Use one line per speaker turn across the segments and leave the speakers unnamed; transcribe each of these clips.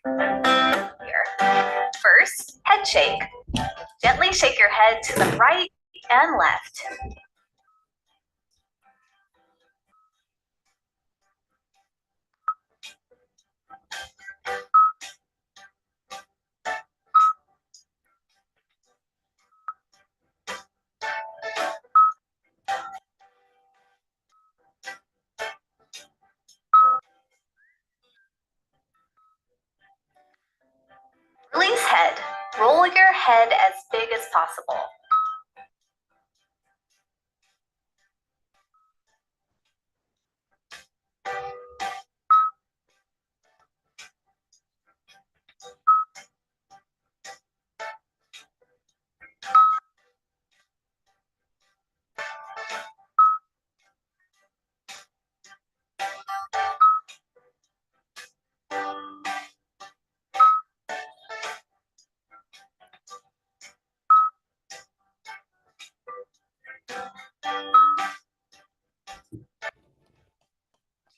Here. First, head shake. Gently shake your head to the right and left. Release head. Roll your head as big as possible.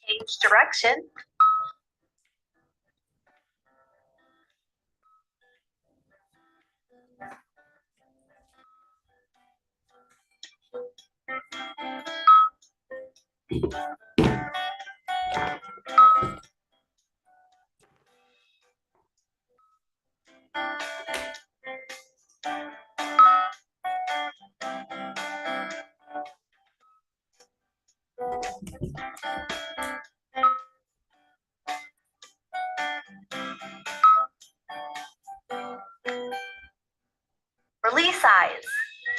Change direction. Release eyes.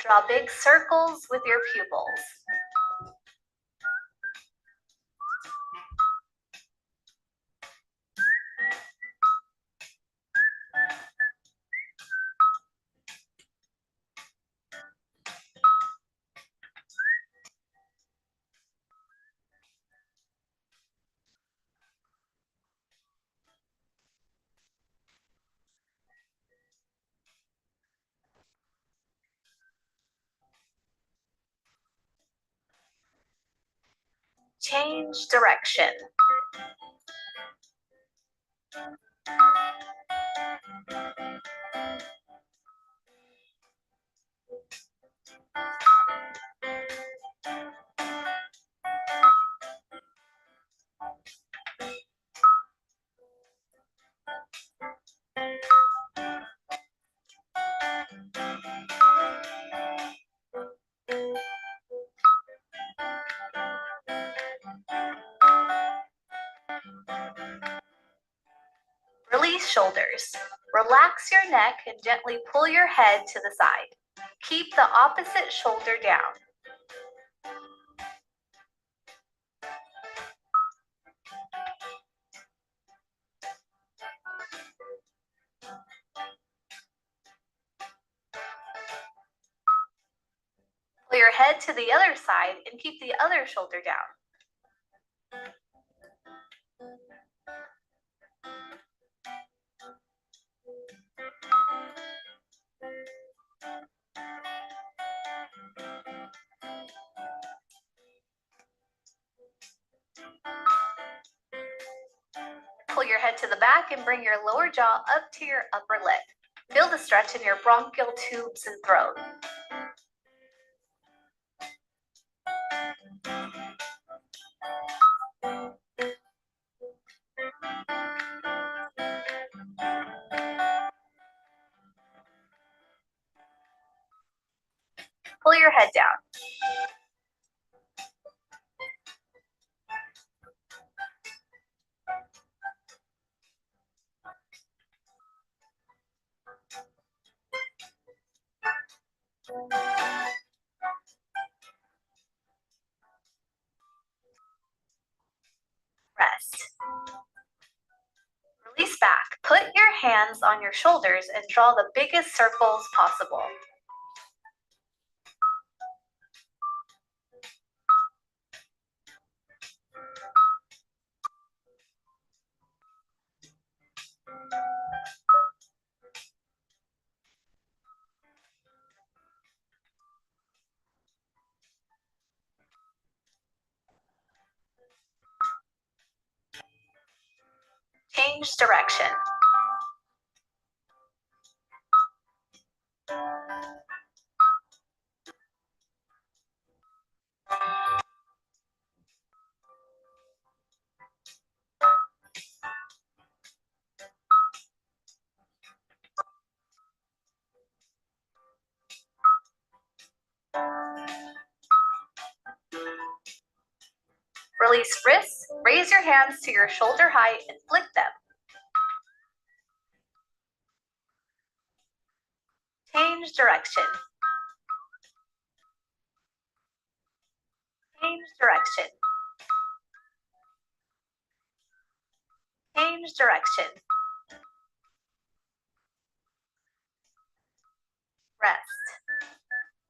Draw big circles with your pupils. Change direction. Release shoulders. Relax your neck and gently pull your head to the side. Keep the opposite shoulder down. Pull your head to the other side and keep the other shoulder down. Pull your head to the back and bring your lower jaw up to your upper lip. Feel the stretch in your bronchial tubes and throat. Pull your head down. Rest. Release back. Put your hands on your shoulders and draw the biggest circles possible. Change direction. Release wrists, raise your hands to your shoulder height and flick them. Change direction. Change direction. Change direction. Rest.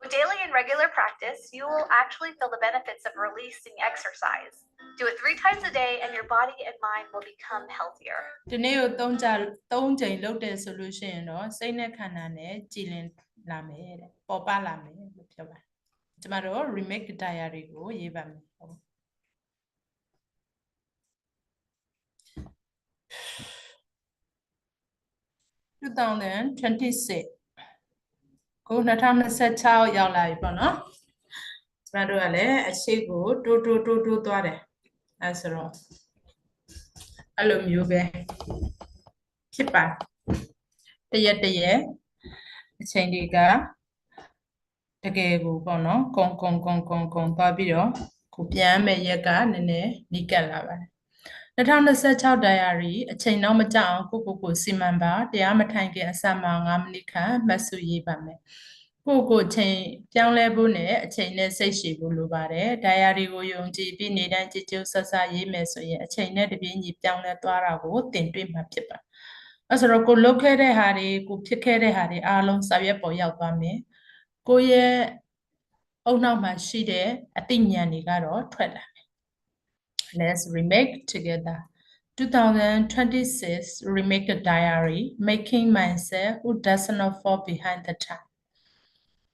With daily and regular practice, you will actually feel the benefits of releasing exercise. Do it 3 times a day and your body and mind will become healthier.
ဒီနေ့ကို3ချိန်လုပ်တယ်ဆိုလို့ရှိရင်တော့စိတ်နဲ့ခန္ဓာနဲ့ကြည်လင်လာမယ်တဲ့ပေါ်ပလာမယ်လို့ပြောပါတယ်ကျမတို့ remake diary ကိုရေးပါမယ်2026ကို2026ရောက်လာပြီပေါ့နော်ကျမတို့ကလည်းအရှိကိုတိုးသွားတယ်အဲဆိုတော့အဲ့လိုမျိုးပဲဖြစ်ပါတရက်အချိန်တွေကတကယ်ကိုပေါ့နော်ကုံသွားပြီးတော့ကိုပြန်မဲ့ရက်ကနည်းနည်းနီးကပ်လာပါတယ်2026 diary အချိန်တော့မကြအောင်ကိုစီမံပါတရားမထိုင်ခင်အစမှ9မိနစ်ခန့်မှတ်စုရေးပါမယ်ကိုချိန်ပြောင်းလဲဖို့နဲ့အချိန်နဲ့စိတ်ရှည်ဖို့လိုပါတယ် diary ကိုယုံကြည်ပြီးနေတိုင်းကြည်ကြိုးဆဆရေးမယ်ဆိုရင်အချိန်နဲ့တပြေးညီပြောင်းလဲသွားတာကိုသင်တွေ့မှာဖြစ်ပါအဲ့ဆိုတော့ကိုလုပ်ခဲ့တဲ့ဟာတွေကိုဖြစ်ခဲ့တဲ့ဟာတွေအားလုံးစာရွက်ပေါ်ရောက်သွားမယ်ကိုရဲ့အုံနောက်မှာရှိတဲ့အသိဉာဏ်တွေကတော့ထွက်လာမယ် Let's remake together 2026 remake a diary making myself who does not fall behind the time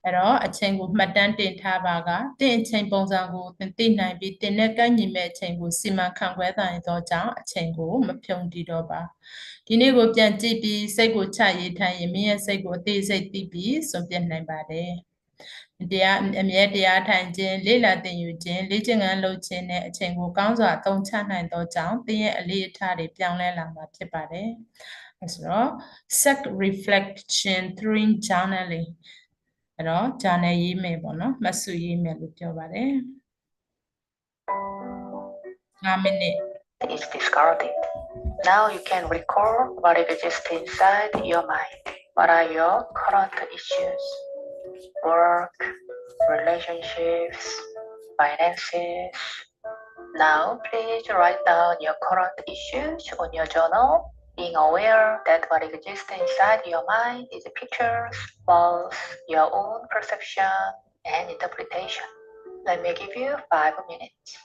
အဲ့တော့အချိန်ကိုမှတ်တမ်းတင်ထားပါကတင်အချိန်ပုံစံကိုသင်သိနိုင်ပြီးတင်နဲ့ကန့်ညီမဲ့အချိန်ကိုစီမံခန့်ခွဲနိုင်သောကြောင့်အချိန်ကိုမဖြုံတည်တော့ပါဒီနေ့ကိုပြန်ကြည့်ပြီးစိတ်ကိုချရေးထိုင်ရင်မင်းရဲ့စိတ်ကိုအသေးစိတ်သိပြီးဆုံးဖြတ်နိုင်ပါတယ်တရားအမြဲတရားထိုင်ခြင်းလေ့လာသင်ယူခြင်းလေ့ကျင့်ခန်းလုပ်ခြင်းနဲ့အချိန်ကိုကောင်းစွာအသုံးချနိုင်သောကြောင့်သင်ရဲ့အလေးအထားတွေပြောင်းလဲလာမှာဖြစ်ပါတယ်အဲဆိုတော့ self reflection through journaling အဲ့တော့ journal ရေးမယ်ပေါ့နော်မှတ်စုရေးမယ်လို့ပြောပါတယ်5 minutes
is discarded. Now you can recall what exists inside your mind. What are your current issues? Work, relationships, finances. Now please write down your current issues on your journal, being aware that what exists inside your mind is pictures, thoughts, your own perception and interpretation. Let me give you 5 minutes.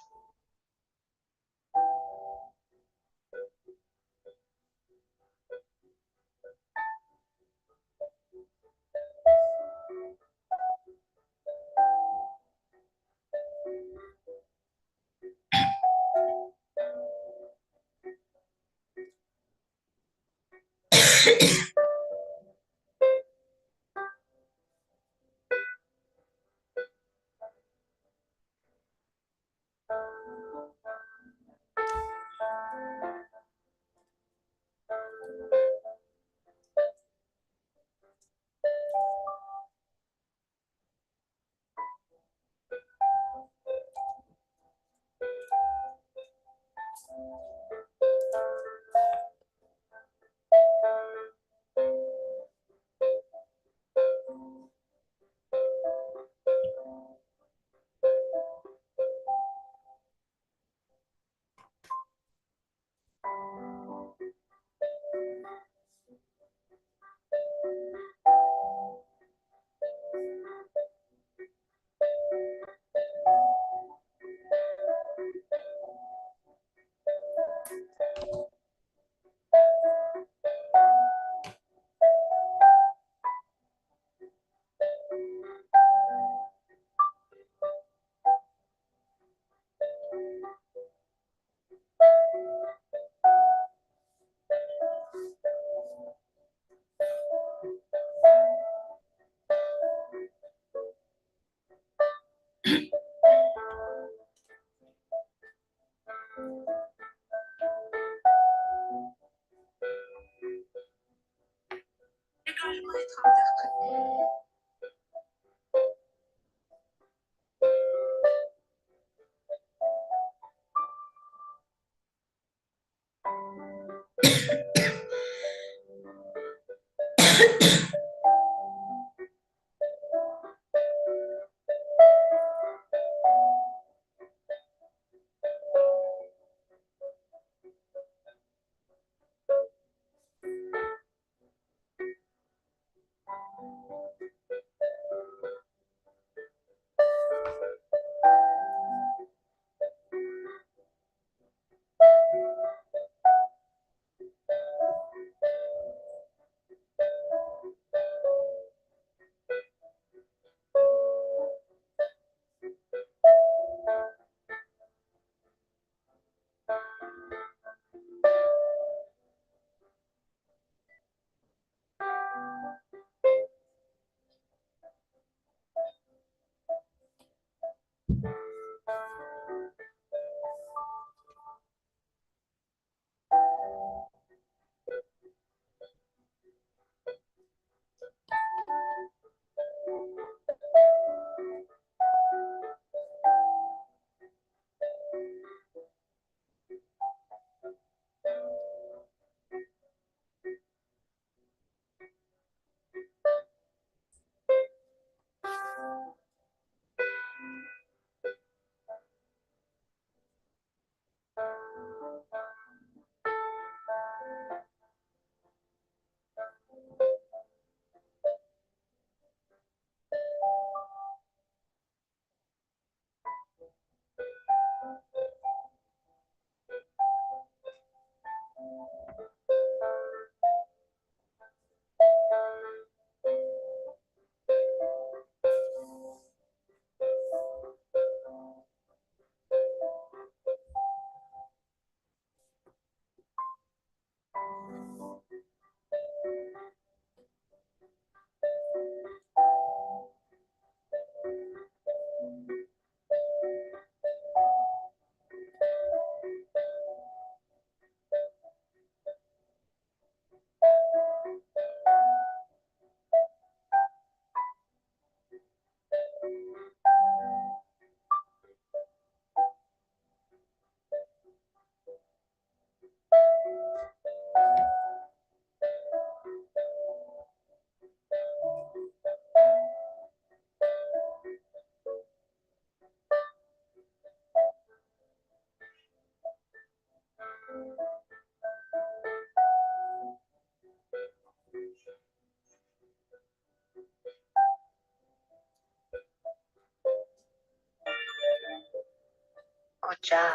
job.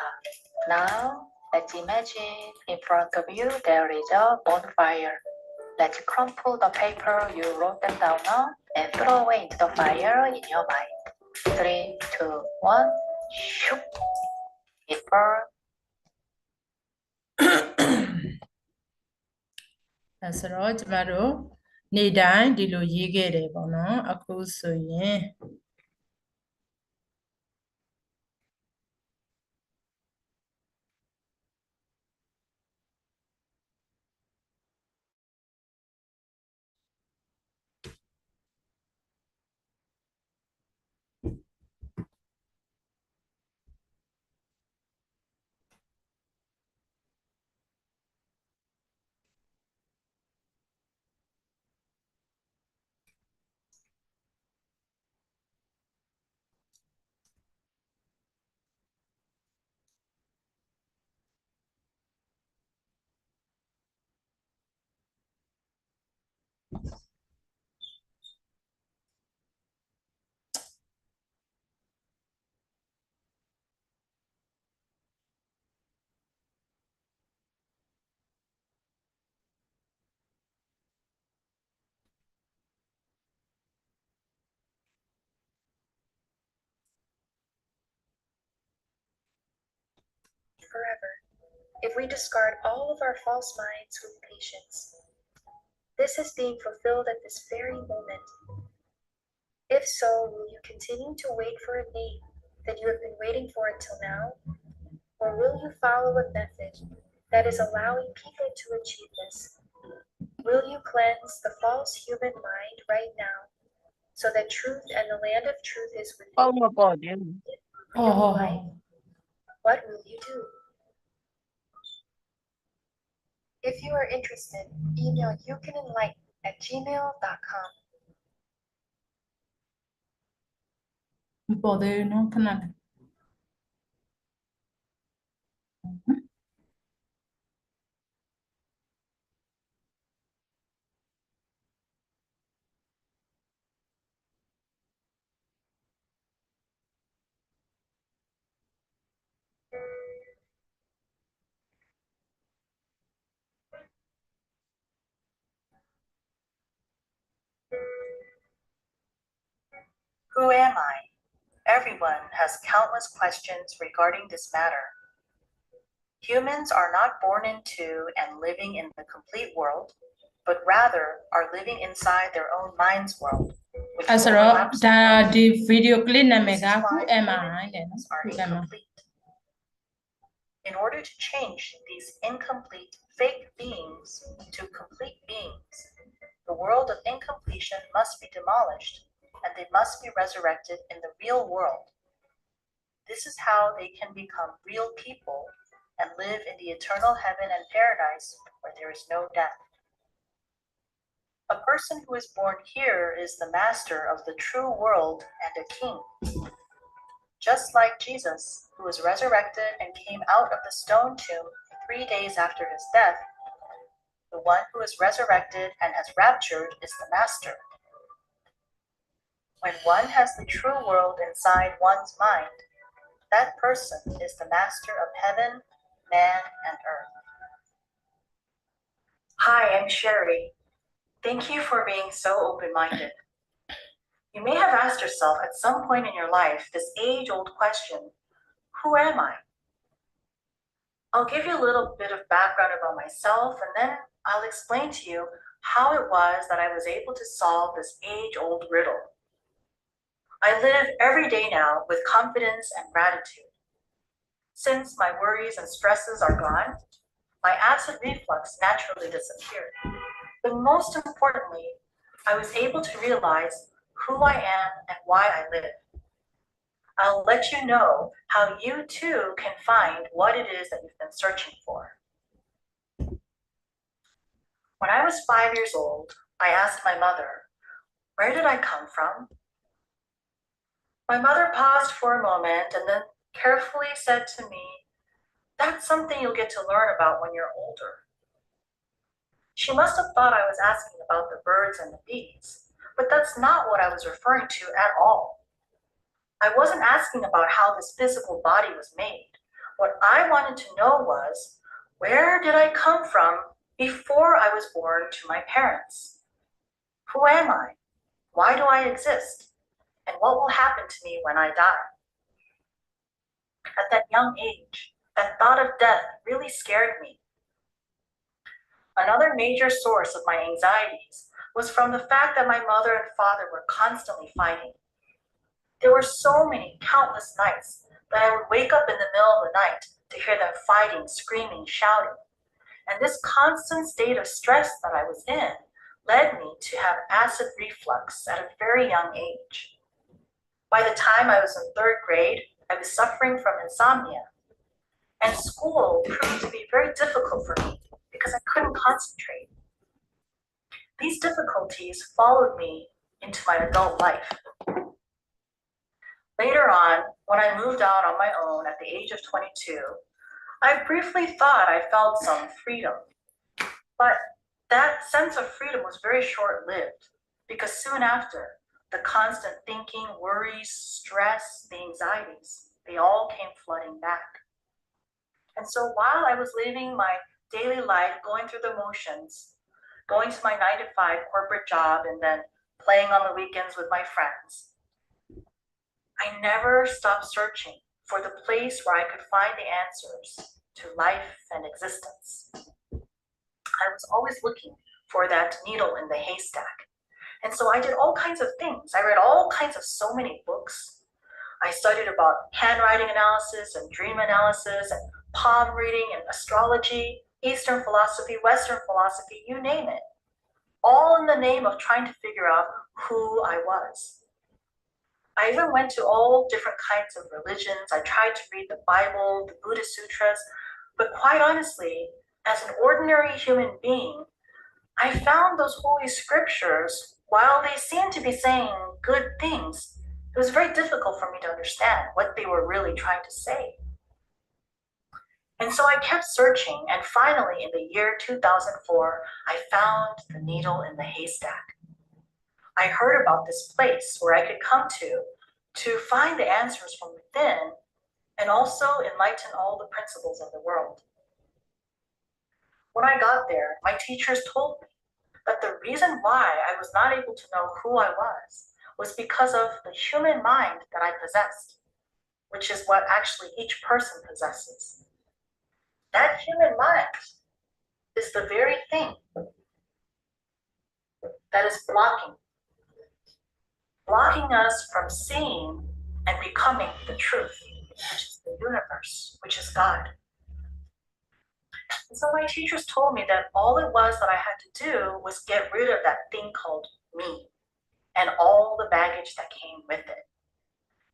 Now, let's imagine in front of you there is a bonfire. Let's crumple the paper you wrote them down on and throw away into the fire in your mind. 3, 2, 1, shoop. It burned.
ဒါဆိုတော့ကျမတို့နေ့တိုင်းဒီလိုရေးခဲ့တယ်ပေါ့နော်အခုဆိုရင်
Forever, if we discard all of our false minds with patience. This is being fulfilled at this very moment. If so, will you continue to wait for a name that you have been waiting for until now? Or will you follow a method that is allowing people to achieve this? Will you cleanse the false human mind right now so that truth and the land of truth is within
Oh my God.
real life? What will you do? If you are interested, email youcanenlighten@gmail.com.
ပေါ်သေးနော်ခဏလေး
Who am I? Everyone has countless questions regarding this matter. Humans are not born into and living in the complete world, but rather are living inside their own mind's world. Which
အဲ့ဆိုတော့
overlaps
ဒါ
with
ဒီ video clip နာမည်
This
က
is
Who
why
am
human
I တဲ့နော်
beings are
Who am I
incomplete. In order to change these incomplete fake beings to complete beings, the world of incompletion must be demolished, and they must be resurrected in the real world. This is how they can become real people and live in the eternal heaven and paradise where there is no death. A person who is born here is the master of the true world and a king. Just like Jesus, who was resurrected and came out of the stone tomb 3 days after his death, the one who is resurrected and has raptured is the master. When one has the true world inside one's mind, that person is the master of heaven, man, and earth. Hi, I'm Sherry. Thank you for being so open-minded. You may have asked yourself at some point in your life this age-old question, who am I? I'll give you a little bit of background about myself, and then I'll explain to you how it was that I was able to solve this age-old riddle. I live every day now with confidence and gratitude. Since my worries and stresses are gone, my acid reflux naturally disappeared. But most importantly, I was able to realize who I am and why I live. I'll let you know how you too can find what it is that you've been searching for. When I was 5 years old, I asked my mother, where did I come from? My mother paused for a moment and then carefully said to me, that's something you'll get to learn about when you're older. She must have thought I was asking about the birds and the bees, but that's not what I was referring to at all. I wasn't asking about how this physical body was made, What I wanted to know was, where did I come from before I was born to my parents? Who am I? Why do I exist? And what will happen to me when I die? At that young age, that thought of death really scared me. Another major source of my anxieties was from the fact that my mother and father were constantly fighting. There were so many countless nights that I would wake up in the middle of the night to hear them fighting, screaming, shouting. And this constant state of stress that I was in led me to have acid reflux at a very young age. By the time I was in 3rd grade, I was suffering from insomnia. And school proved to be very difficult for me because I couldn't concentrate. These difficulties followed me into my adult life. Later on, when I moved out on my own at the age of 22, I briefly thought I felt some freedom. But that sense of freedom was very short-lived because soon after, the constant thinking, worries, stress, the anxieties, they all came flooding back. And so while I was living my daily life, going through the motions, going to my 9-to-5 corporate job and then playing on the weekends with my friends, I never stopped searching for the place where I could find the answers to life and existence. I was always looking for that needle in the haystack. And so I did all kinds of things. I read all kinds of so many books. I studied about handwriting analysis and dream analysis and palm reading and astrology, Eastern philosophy, Western philosophy, you name it. All in the name of trying to figure out who I was. I even went to all different kinds of religions. I tried to read the Bible, the Buddhist sutras, but quite honestly, as an ordinary human being, I found those holy scriptures, while they seemed to be saying good things, it was very difficult for me to understand what they were really trying to say. And so I kept searching, and finally, in the year 2004, I found the needle in the haystack. I heard about this place where I could come to find the answers from within and also enlighten all the principles of the world. When I got there, my teachers told me that the reason why I was not able to know who I was because of the human mind that I possessed, which is what actually each person possesses. That human mind is the very thing that is blocking us from seeing and becoming the truth, which is the universe, which is God. And so my teachers told me that all it was that I had to do was get rid of that thing called me and all the baggage that came with it.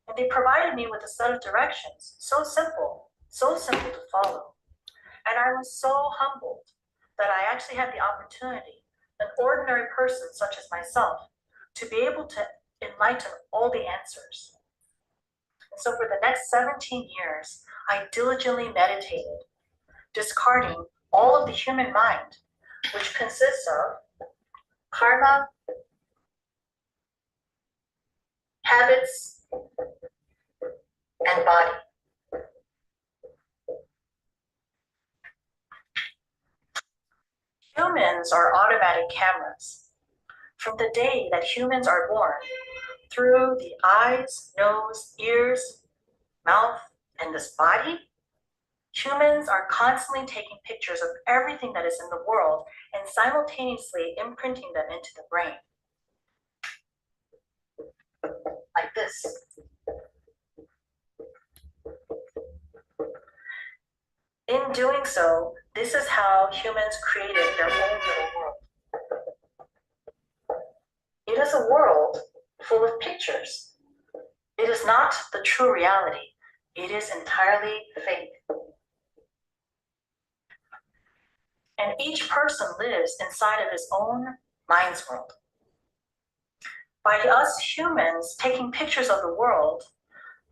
And they provided me with a set of directions, so simple to follow. And I was so humbled that I actually had the opportunity, an ordinary person such as myself, to be able to enlighten all the answers. And so for the next 17 years, I diligently meditated, discarding all of the human mind, which consists of karma, habits, and body. Humans are automatic cameras. From the day that humans are born, through the eyes, nose, ears, mouth, and this body, humans are constantly taking pictures of everything that is in the world and simultaneously imprinting them into the brain. Like this. In doing so, this is how humans created their own little world. It is a world full of pictures. It is not the true reality. It is entirely fake. And each person lives inside of his own mind's world. By us humans taking pictures of the world,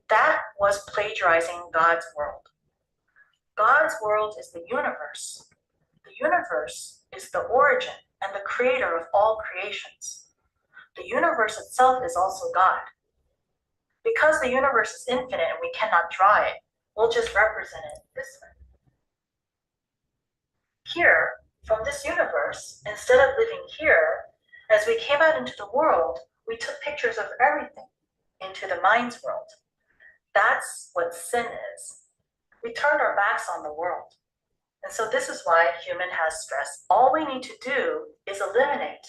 that was plagiarizing God's world. God's world is the universe. The universe is the origin and the creator of all creations. The universe itself is also God. Because the universe is infinite and we cannot draw it, We'll just represent it this way. Here, from this universe, instead of living here, as we came out into the world, we took pictures of everything into the mind's world. That's what sin is. We turned our backs on the world. And so this is why human has stress. All we need to do is eliminate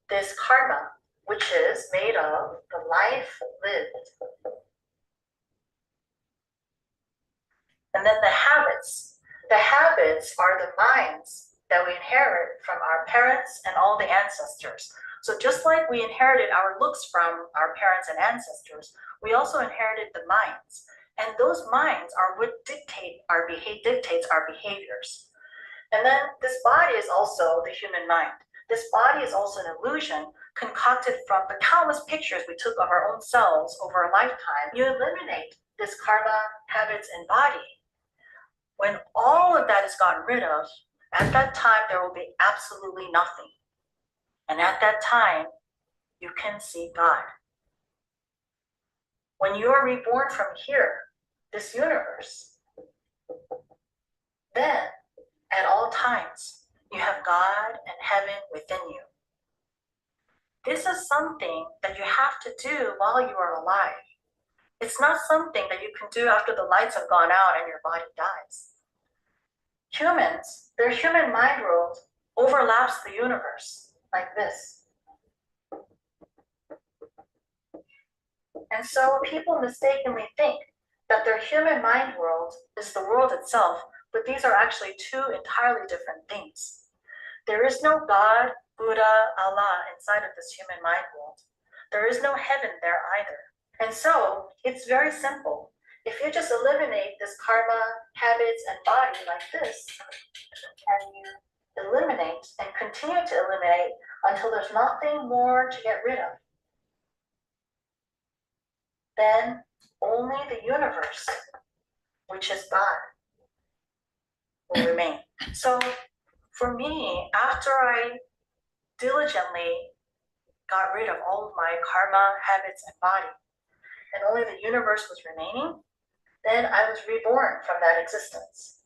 this karma, which is made of the life lived. And then the habits. The habits are the minds that we inherit from our parents and all the ancestors. So just like we inherited our looks from our parents and ancestors, we also inherited the minds. And those minds are what dictates our behaviors. And then this body is also the human mind. This body is also an illusion concocted from the countless pictures we took of our own selves over a lifetime. You eliminate this karma, habits, and body. When all of that is gotten rid of, at that time there will be absolutely nothing. And at that time, you can see God. When you are reborn from here, this universe, then at all times, you have God and heaven within you. This is something that you have to do while you are alive. It's not something that you can do after the lights have gone out and your body dies. Humans, their human mind world overlaps the universe like this. And so people mistakenly think that their human mind world is the world itself, but these are actually two entirely different things. There is no God, Buddha, Allah inside of this human mind world. There is no heaven there either. And so it's very simple. If you just eliminate this karma, habits, and body like this, and you eliminate and continue to eliminate until there's nothing more to get rid of, then only the universe, which is God, will remain. So for me, after I diligently got rid of all of my karma, habits, and body, and only the universe was remaining, then I was reborn from that existence.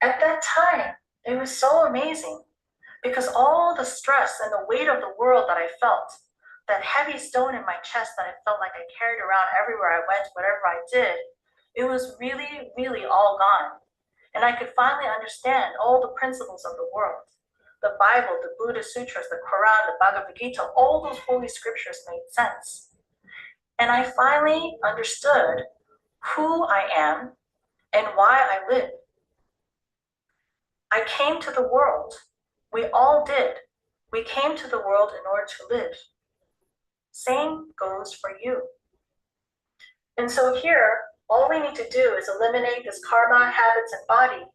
At that time, it was so amazing because all the stress and the weight of the world that I felt, that heavy stone in my chest that I felt like I carried around everywhere I went, whatever I did, it was really, really all gone. And I could finally understand all the principles of the world. The Bible, the Buddha Sutras, the Quran, the Bhagavad Gita, all those holy scriptures made sense. And I finally understood who I am and why I live. I came to the world. We all did. We came to the world in order to live. Same goes for you. And so here, all we need to do is eliminate this karma, habits, and body,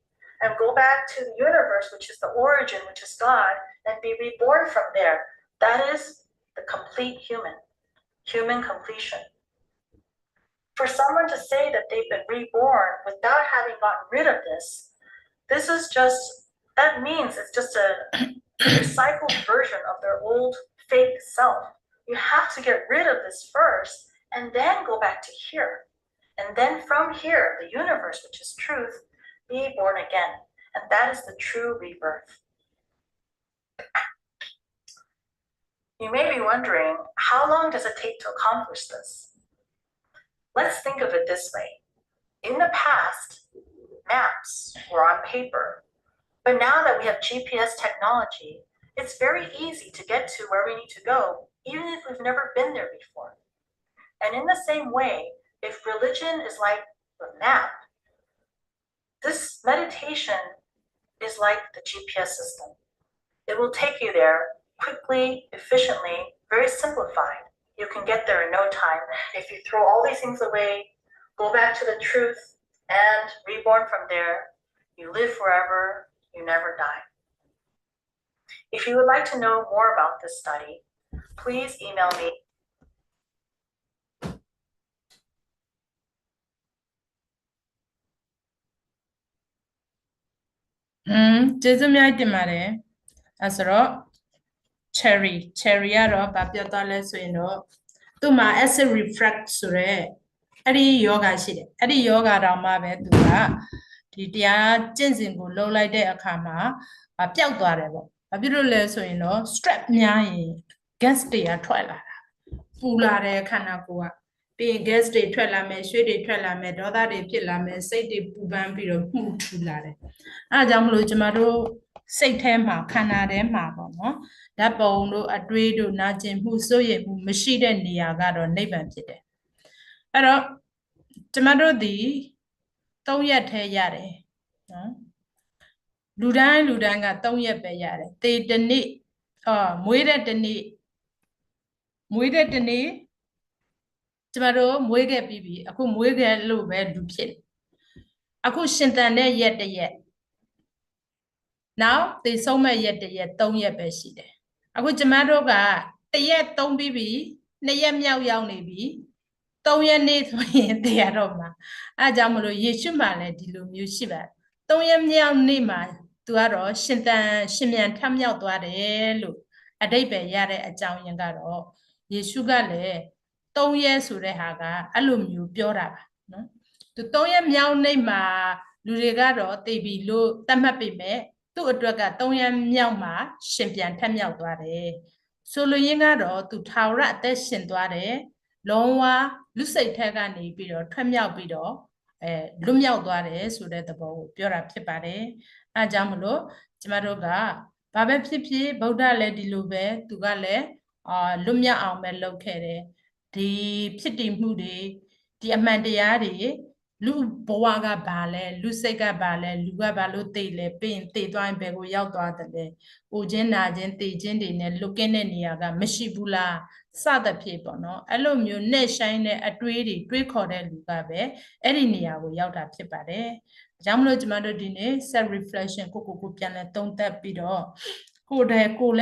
and go back to the universe, which is the origin, which is God, and be reborn from there. That is the complete human completion. For someone to say that they've been reborn without having gotten rid of this is just, that means it's just a recycled version of their old fake self. You have to get rid of this first and then go back to here. And then from here, the universe, which is truth, be born again. And that is the true rebirth. You may be wondering, how long does it take to accomplish this? Let's think of it this way. In the past, maps were on paper. But now that we have GPS technology, it's very easy to get to where we need to go, even if we've never been there before. And in the same way, if religion is like the map, this meditation is like the GPS system. It will take you there quickly, efficiently, very simplified. You can get there in no time. If you throw all these things away, go back to the truth, and reborn from there, you live forever, you never die. If you would like to know more about this study, please email me.
ကျေးဇူးများတင်ပါတယ်အဲဆိုတော့ cherry ကတော့ဗာပြောသွားလဲဆိုရင်တော့သူ့မှာ acid reflux ဆိုတဲ့ အဲ့ဒီယောဂရှိတယ်အဲ့ဒီယောဂတောင်မှပဲသူကဒီတရားကျင့်စဉ်ကိုလှုပ်လိုက်တဲ့အခါမှာပျောက်သွားတယ်ပေါ့ဘာဖြစ်လို့လဲဆိုရင်တော့ stress များရင် gas တွေကထွက်လာတာပူလာတဲ့ခန္ဓာကိုယ်ကပြီးရင် gas တွေထွက်လာမယ်ရွှေတွေထွက်လာမယ်ဒေါသတွေဖြစ်လာမယ်စိတ်တွေပူပန်းပြီးတော့မှုထူလာတယ်အဲဒါကြောင့်မလို့ကျမတို့စိတ်ထဲမှာခန္ဓာထဲမှာပေါ့နော်ဓာတ်ပုံတို့အတွေးတို့နာကျင်မှုစိုးရိမ်မှုမရှိတဲ့နေရာကတော့နိဗ္ဗာန်ဖြစ်တယ်အဲ့တော့ကျမတို့ဒီ3ရက်ထဲရတယ်နော်လူတိုင်းက3ရက်ပဲရတယ်တေတနေ့မွေးတဲ့တနေ့ကျမတို့မွေးခဲ့ပြီးပြီအခုမွေးခဲ့လို့ပဲလူဖြစ်အခုရှင်သန်တဲ့ရက်တစ်ရက်နောက်သေဆုံးမဲ့ရက်တစ်ရက်3ရက်ပဲရှိတယ်အခုကျမတို့ကတစ်ရက်3ပြီးပြီ2ရက်မြောက်ရောက်နေပြီ3ရက်နေ့ဆိုရင်သေရတော့မှာအဲကြောင့်မလို့ယေရှုမှလည်းဒီလိုမျိုးရှိပါတယ်3ရက်မြောက်နေ့မှာသူကတော့ရှင်မြန်ထမြောက်သွားတယ်လို့အဓိပ္ပာယ်ရတဲ့အကြောင်းရင်းကတော့ယေရှုကလည်း3ရက်ဆိုတဲ့ဟာကအဲ့လိုမျိုးပြောတာပါနော်သူ3ရက်မြောက်နေ့မှာလူတွေကတော့သိပြီလို့သတ်မှတ်ပေမဲ့သူ့အတွက်က3ရက်မြောက်မှာရှင်ပြန်ထမြောက်သွားတယ်ဆိုလိုရင်းကတော့သူထာဝရအသက်ရှင်သွားတယ်လုံးဝလူစိတ်ထက်ကနေပြီးတော့ထွက်မြောက်ပြီးတော့လွတ်မြောက်သွားတယ်ဆိုတဲ့သဘောကိုပြောတာဖြစ်ပါတယ်အဲကြောင့်မလို့ကျမတို့ကဘာပဲဖြစ်ဖြစ်ဗုဒ္ဓလည်းဒီလိုပဲသူကလည်းလွတ်မြောက်အောင်ပဲလုပ်ခဲ့တယ်ဒီဖြစ်တည်မှုတွေဒီအမှန်တရားတွေလူဘဝကဘာလဲလူစိတ်ကဘာလဲလူကဘာလို့သိလဲပြီးရင်သိသွားရင်ဘယ်ကိုရောက်သွားတယ်လဲ။အိုခြင်းနာခြင်းသိခြင်းတွေနဲ့လွတ်ကင်းတဲ့နေရာကမရှိဘူးလားစသဖြင့်ပေါ့နော်အဲ့လိုမျိုးနဲ့ဆိုင်တဲ့အတွေးတွေတွေးခေါ်တဲ့လူကပဲအဲ့ဒီနေရာကိုရောက်တာဖြစ်ပါတယ်။ဒါကြောင့်မလို့ကျမတို့ဒီနေ့ self reflection ကိုပြန်လဲသုံးသပ်ပြီးတော့ကိုယ်လ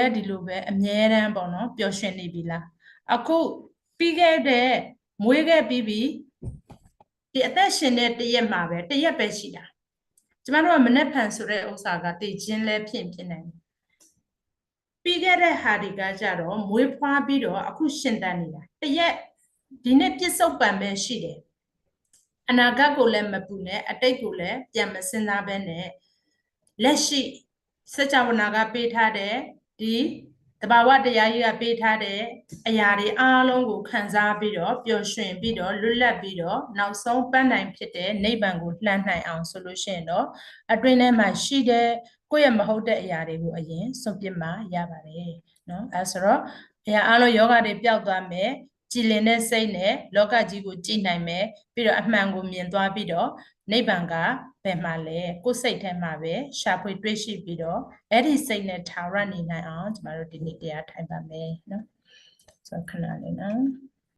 ည်းဒီလိုပဲအမြဲတမ်းပေါ့နော်ပျော်ရွှင်နေပြီလားအခုပြီးခဲ့တဲ့မွေးခဲ့ပြီးပြီဒီအသက်ရှင်တဲ့တရက်မှာပဲတရက်ပဲရှိတာကျမတို့ကမနှက်ဖန်ဆိုတဲ့ဥစ္စာကတည်ခြင်းလဲဖြစ်နိုင်တယ်ပြီးခဲ့တဲ့ဟာတွေကကြတော့မွေးဖွားပြီးတော့အခုရှင်သန်နေတာတရက်ဒီနေ့ပြစ္ဆုတ်ပံပဲရှိတယ်အနာဂတ်ကိုလည်းမပူနဲ့အတိတ်ကိုလည်းပြန်မစင်စားဘဲနဲ့လက်ရှိစัจ java နာကပေးထားတဲ့ဒီတဘာဝတရားကြီးကပေးထားတဲ့အရာတွေအားလုံးကိုခံစားပြီးတော့ပျော်ရွှင်ပြီးတော့လွတ်လပ်ပြီးတော့နောက်ဆုံးပန်းနိုင်ဖြစ်တဲ့နိဗ္ဗာန်ကိုလှမ်းနိုင်အောင်ဆိုလို့ရှိရင်တော့အတွင်းထဲမှာရှိတဲ့ကိုယ့်ရဲ့မဟုတ်တဲ့အရာတွေကိုအရင်စွန့်ပစ်မှရပါတယ်နော်အဲဆိုတော့အရာအားလုံးယောဂတွေပျောက်သွားမယ်ကြည်လင်တဲ့စိတ်နဲ့လောကကြီးကိုကြည်နိုင်မယ်ပြီးတော့အမှန်ကိုမြင်သွားပြီးတော့နိဗ္ဗာန်ကဘယ်မှာလဲကိုယ်စိတ်ထဲမှာပဲရှာဖွေတွေ့ရှိပြီးတော့အဲ့ဒီစိတ်နဲ့ထာဝရနေနိုင်အောင်ကျမတို့ဒီနေ့တရားထိုင်ပါမယ်နော်ဆိုခဏလေးနော်